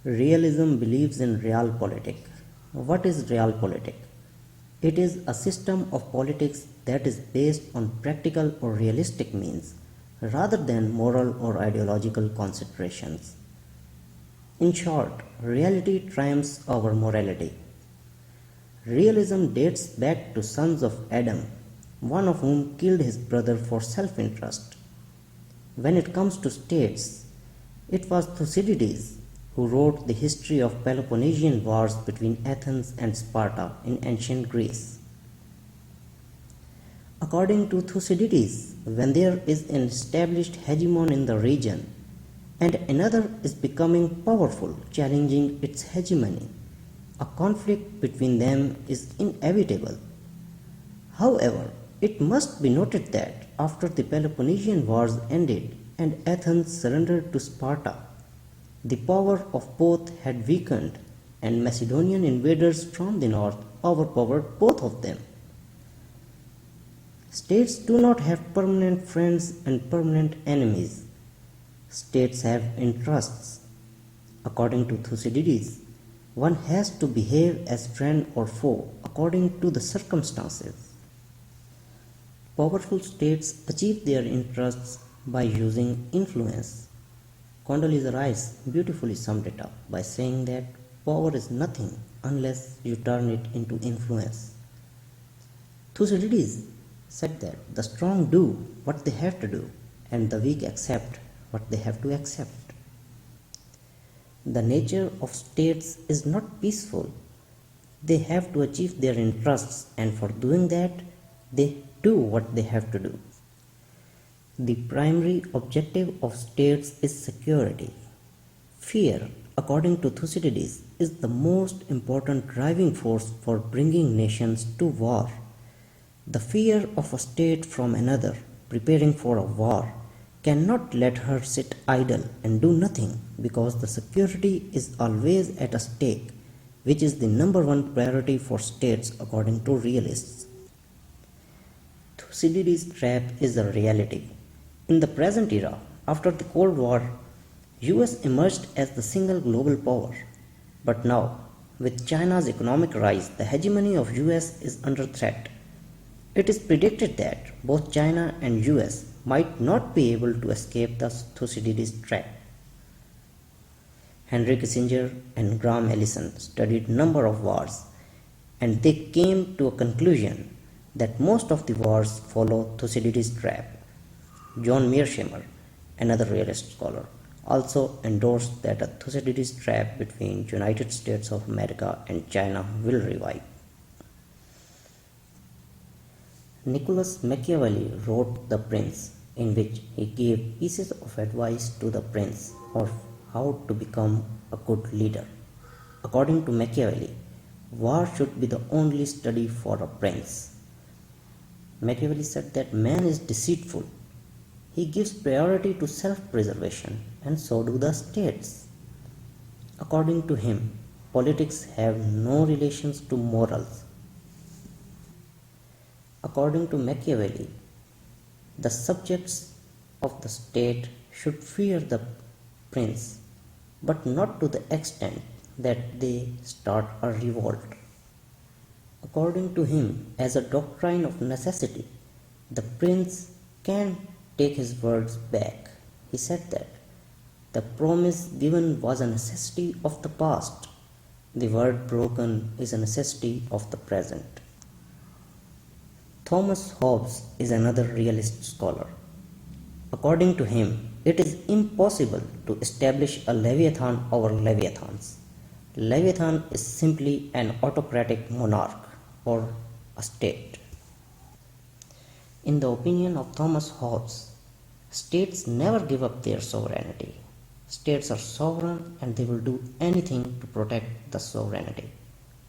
Realism believes in realpolitik. What is realpolitik? It is a system of politics that is based on practical or realistic means rather than moral or ideological considerations. In short, reality triumphs over morality. Realism dates back to sons of Adam, one of whom killed his brother for self-interest. When it comes to states, it was Thucydides who wrote the history of Peloponnesian Wars between Athens and Sparta in ancient Greece. According to Thucydides, when there is an established hegemon in the region and another is becoming powerful, challenging its hegemony, a conflict between them is inevitable. However, it must be noted that after the Peloponnesian Wars ended and Athens surrendered to Sparta, the power of both had weakened and Macedonian invaders from the north overpowered both of them. States do not have permanent friends and permanent enemies. States have interests. According to Thucydides, one has to behave as friend or foe according to the circumstances. Powerful states achieve their interests by using influence. Condoleezza Rice beautifully summed it up by saying that power is nothing unless you turn it into influence. Thucydides said that the strong do what they have to do and the weak accept what they have to accept. The nature of states is not peaceful. They have to achieve their interests, and for doing that, they do what they have to do. The primary objective of states is security. Fear, according to Thucydides, is the most important driving force for bringing nations to war. The fear of a state from another preparing for a war cannot let her sit idle and do nothing, because the security is always at a stake, which is the number one priority for states according to realists. Thucydides' trap is a reality. In the present era, after the Cold War, US emerged as the single global power. But now, with China's economic rise, the hegemony of US is under threat. It is predicted that both China and US might not be able to escape the Thucydides trap. Henry Kissinger and Graham Allison studied a number of wars, and they came to a conclusion that most of the wars follow Thucydides trap. John Mearsheimer, another realist scholar, also endorsed that a Thucydides trap between United States of America and China will revive. Nicholas Machiavelli wrote The Prince, in which he gave pieces of advice to the prince of how to become a good leader. According to Machiavelli, war should be the only study for a prince. Machiavelli said that man is deceitful. He gives priority to self-preservation, and so do the states. According to him, politics have no relations to morals. According to Machiavelli, the subjects of the state should fear the prince, but not to the extent that they start a revolt. According to him, as a doctrine of necessity, the prince can take his words back. He said that the promise given was a necessity of the past. The word broken is a necessity of the present. Thomas Hobbes is another realist scholar. According to him, it is impossible to establish a leviathan over leviathans. Leviathan is simply an autocratic monarch or a state. In the opinion of Thomas Hobbes, states never give up their sovereignty. States are sovereign and they will do anything to protect the sovereignty.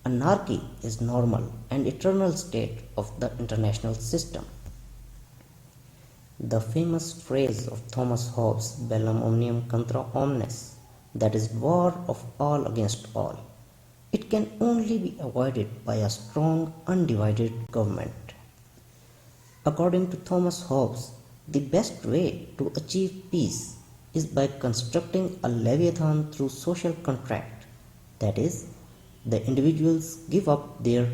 Anarchy is normal and eternal state of the international system. The famous phrase of Thomas Hobbes, bellum omnium contra omnes, that is war of all against all, it can only be avoided by a strong, undivided government. According to Thomas Hobbes, The best way to achieve peace is by constructing a leviathan through social contract. That is, the individuals give up their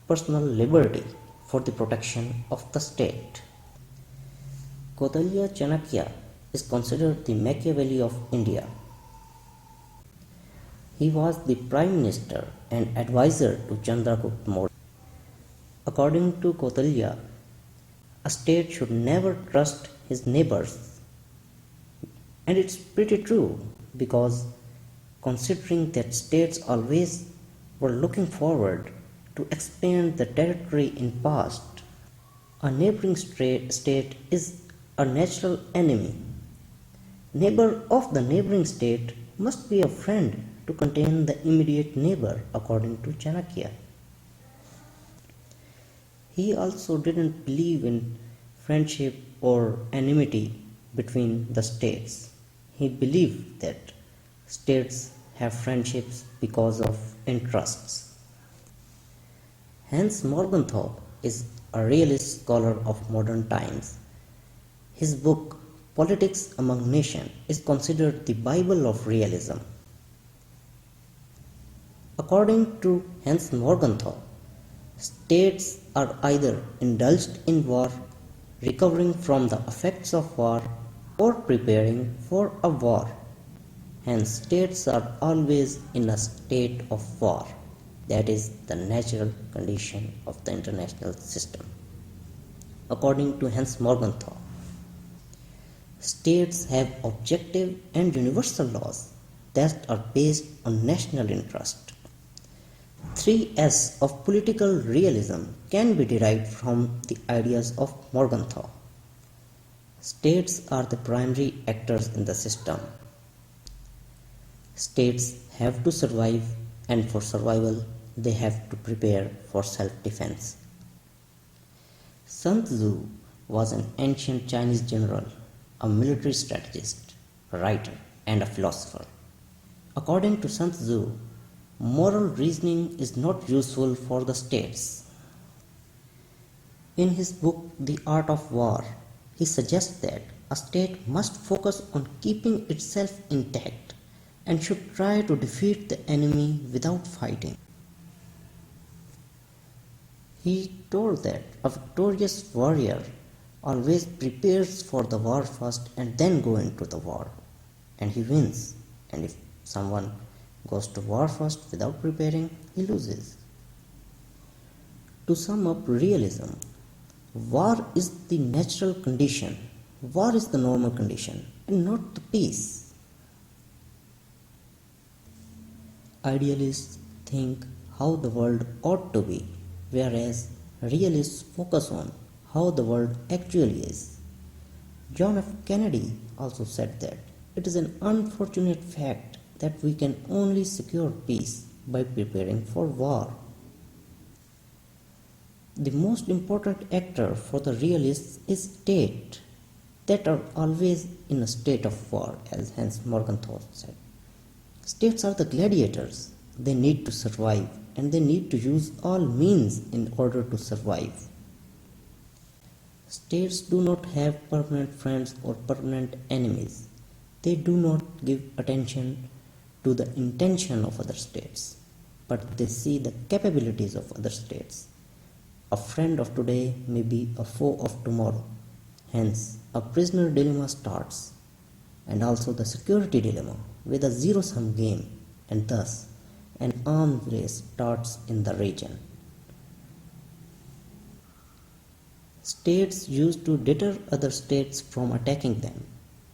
personal liberty for the protection of the state. Kautilya Chanakya is considered the Machiavelli of India. He was the Prime Minister and advisor to Chandragupta Maurya. According to Kautilya, a state should never trust his neighbors. And it's pretty true, because considering that states always were looking forward to expand the territory in past, a neighboring state is a natural enemy. Neighbor of the neighboring state must be a friend to contain the immediate neighbor, according to Chanakya. He also didn't believe in friendship or enmity between the states. He believed that states have friendships because of interests. Hence, Morgenthau is a realist scholar of modern times. His book, Politics Among Nations, is considered the Bible of realism. According to Hans Morgenthau, states are either indulged in war, recovering from the effects of war, or preparing for a war. Hence, states are always in a state of war. That is the natural condition of the international system. According to Hans Morgenthau, states have objective and universal laws that are based on national interest. 3S of political realism can be derived from the ideas of Morgenthau. States are the primary actors in the system. States have to survive, and for survival, they have to prepare for self-defense. Sun Tzu was an ancient Chinese general, a military strategist, a writer, and a philosopher. According to Sun Tzu, moral reasoning is not useful for the states. In his book, The Art of War, he suggests that a state must focus on keeping itself intact and should try to defeat the enemy without fighting. He told that a victorious warrior always prepares for the war first and then go into the war, and he wins. And if someone goes to war first without preparing, he loses. To sum up realism, war is the natural condition, war is the normal condition, and not the peace. Idealists think how the world ought to be, whereas realists focus on how the world actually is. John F. Kennedy also said that it is an unfortunate fact that we can only secure peace by preparing for war. The most important actor for the realists is state that are always in a state of war, as Hans Morgenthau said. States are the gladiators. They need to survive, and they need to use all means in order to survive. States do not have permanent friends or permanent enemies. They do not give attention to the intention of other states, but they see the capabilities of other states. A friend of today may be a foe of tomorrow. Hence, a prisoner dilemma starts, and also the security dilemma with a zero-sum game, and thus an arms race starts in the region. States used to deter other states from attacking them.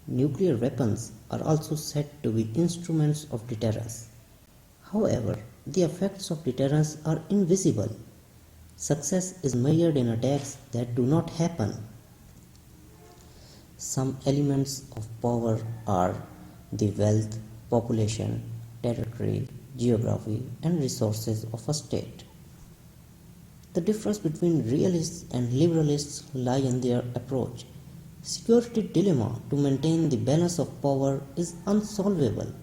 Nuclear weapons are also said to be instruments of deterrence. However, the effects of deterrence are invisible. Success is measured in attacks that do not happen. Some elements of power are the wealth, population, territory, geography, and resources of a state. The difference between realists and liberalists lie in their approach. Security dilemma to maintain the balance of power is unsolvable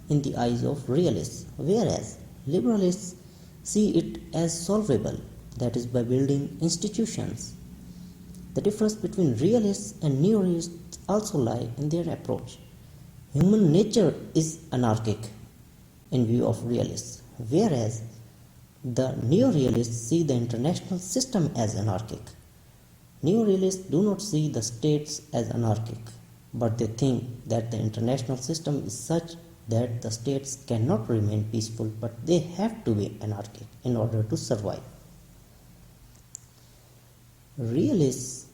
in the eyes of realists, whereas liberalists see it as solvable, that is by building institutions. The difference between realists and neo-realists also lie in their approach. Human nature is anarchic in view of realists, whereas the neo-realists see the international system as anarchic. Neo-realists do not see the states as anarchic, but they think that the international system is such that the states cannot remain peaceful, but they have to be anarchic in order to survive. Realists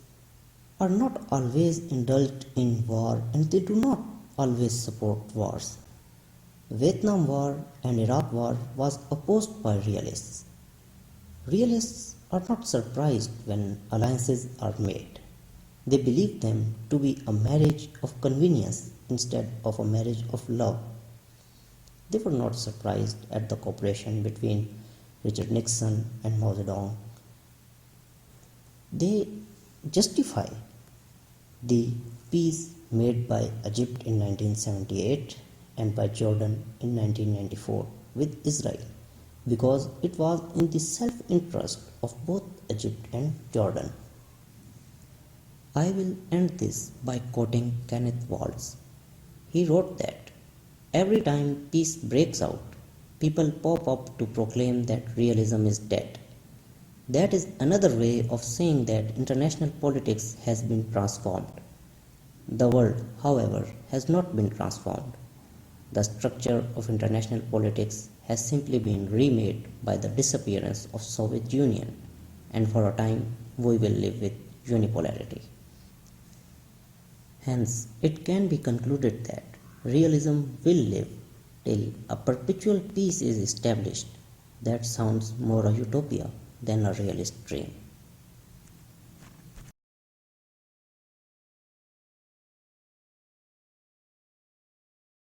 are not always indulged in war, and they do not always support wars. Vietnam War and Iraq War was opposed by realists. Realists are not surprised when alliances are made. They believe them to be a marriage of convenience instead of a marriage of love. They were not surprised at the cooperation between Richard Nixon and Mao Zedong. They justify the peace made by Egypt in 1978 and by Jordan in 1994 with Israel because it was in the self-interest of both Egypt and Jordan. I will end this by quoting Kenneth Waltz. He wrote that every time peace breaks out, people pop up to proclaim that realism is dead. That is another way of saying that international politics has been transformed. The world, however, has not been transformed. The structure of international politics has simply been remade by the disappearance of Soviet Union, and for a time we will live with unipolarity. Hence, it can be concluded that realism will live till a perpetual peace is established. That sounds more a utopia than a realist dream.